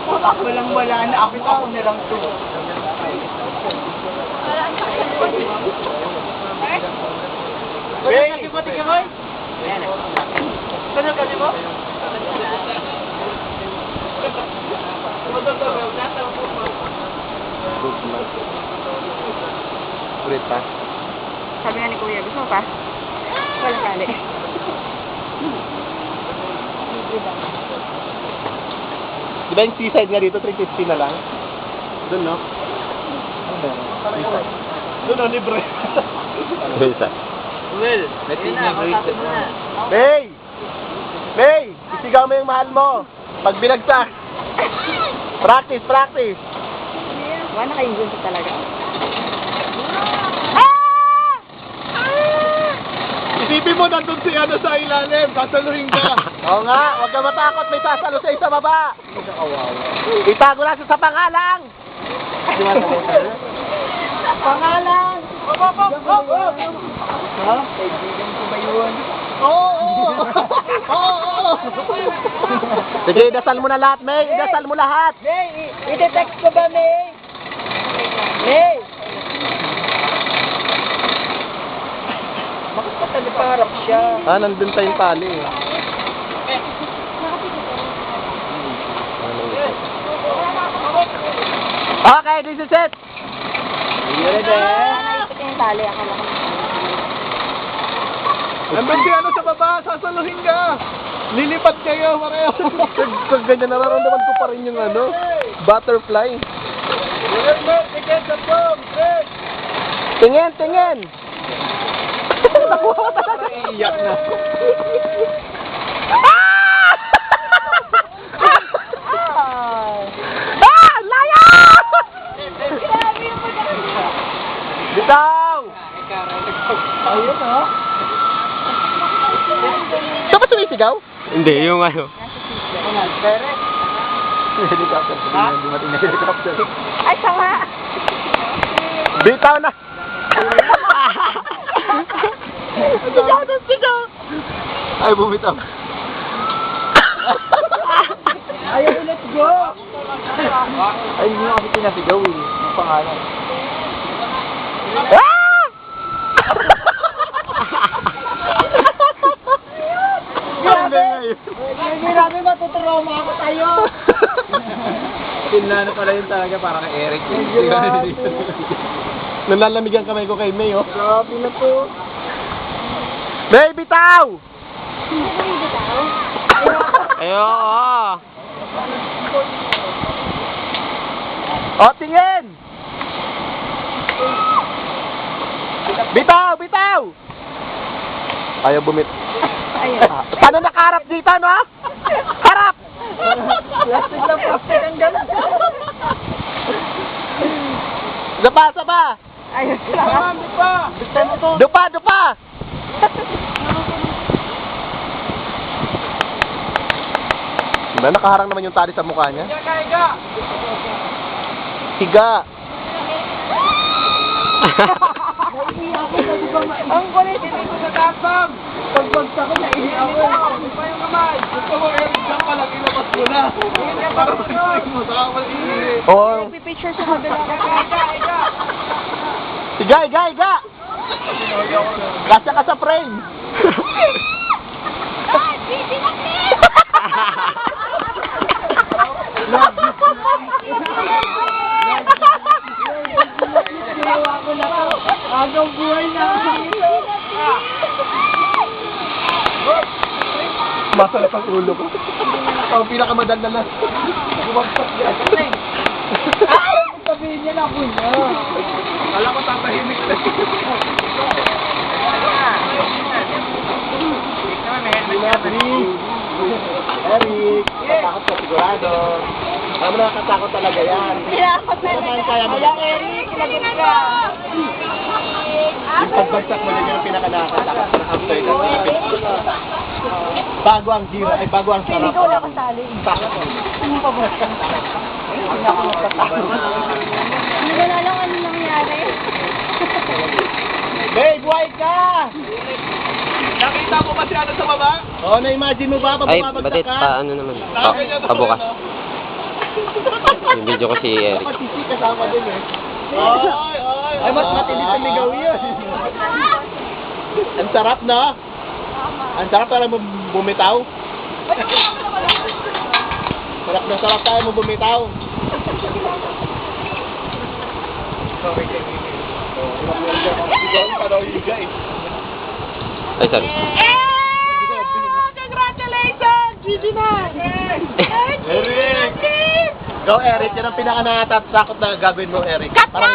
Ako lang wala na. Ako na lang to. Hey! Kasi mo, tingin mo? Kanya kasi mo? Ulit pa. Sabi nga ni Kuya, gusto mo pa? Wala kali. Di ba yung seaside nga dito, 350 na lang? Doon, no? Doon, no, libre. Isa. Well, natin mo na. May! May! Isigaw mo yung mahal mo. Pag binagsak. Practice, practice. Wala na kayong gusto talaga. Isipin mo, nandun si ano sa ilalim. Sasaluhin ka. Oo nga, huwag ka matakot. May sasalo sa isa baba. Itago lang sa pangalang. Pangalan! Ha? Kaibigan ko ba yun? Oo! Oo! Sige, dasal mo na lahat, May. Dasal mo lahat. May, ite-text ko ba, May? May! Bakit pa taliparap siya? Ah, nandun tayong tali. Okay, this is it. Yun na. Naipit yung tali, akala ko. Nandun si ano sa baba, sasaluhin ka. Lilipat kayo, pareho. Pag ganyan, nararamdaman ko pa rin yung ano, butterfly. Tingin, tingin. Iyak na. Laya! Bitaw! Ayun, ha? Ito ba sumisigaw? Hindi, yung ano. Correct. Helicopter. Ha? Dumating na helicopter. Ay, sama! Bitaw na! Sigaw na sigaw! Ay, bumitaw. Ayaw, let's go! Ay, hindi mo kasi pinasigaw eh. Ang pangalan. Ganda nga yun. Hindi namin matutrauma ako tayo. Pinlano pala yun talaga para kay Eric. Grabe. Nalalamig ang kamay ko kay May, oh. Grabe na to. May, bitaw! Hindi ko yung bitaw. Ayo, oh. O, tingin! Bitaw, bitaw! Ayaw bumit. Ayun. Paano nakaharap dito, no? Harap! Plastic na plastic ang gano'n. Saba, saba! Ayun. Marami pa. Gusto mo to? Dupa, dupa! Diba, nakaharang naman yung tali sa mukha niya? Higa. Higa! Ang kulit, hindi ko natasam. Pagbagsak ko, naihi ako. Hindi pa yung kamay. Gusto mo, Eric, dyan ka lang, ilabas mo na. Para mag-isip mo, saka mag-ihi. Oo. Nagpipicture sa kabila. Higa, higa, higa! Kasya ka sa frame! Ay, busy na Ginawa ko na to. Hanggang buhay na. Masarap ang ulo ko. Ang pinakamadal na. Bumagsak yan. Ay! Sabihin niya na ako niya. Alam ko tatahimik na. Eric, katakot ka sigurado. Alam mo nakakatakot talaga yan. Tinakot na Saan kaya mo? Kaya Eric, lagot ka. Yung pagbagsak mo din yung pinaka-nakakatakot na after that. Bago ang hira, ay bago ang sarap. Hindi ko na kasali. Takot. Ano pa ba? Hindi ako natatakot. Hindi ko na lang ano nangyari. Babe, buhay ka! Nakita mo ba si ano sa baba? Oo, na-imagine mo ba? Ay, Bababagsak batit ka? pa, ano naman. Sabi niya doon, Pabukas. ano? Yung video ko si Eric. Dapat sisi kasama din eh. Ay, mas matindi sa ligaw yun. Ang sarap na. Ang sarap para mo bumitaw. Sarap na sarap tayo mo bumitaw. Sorry, kay Mimi. Sigaw pa daw yung guys. Ay, sorry. Congratulations! GG na! Eric! Go Eric, yan ang pinaka-natatakot na gagawin mo Eric. Cut Parang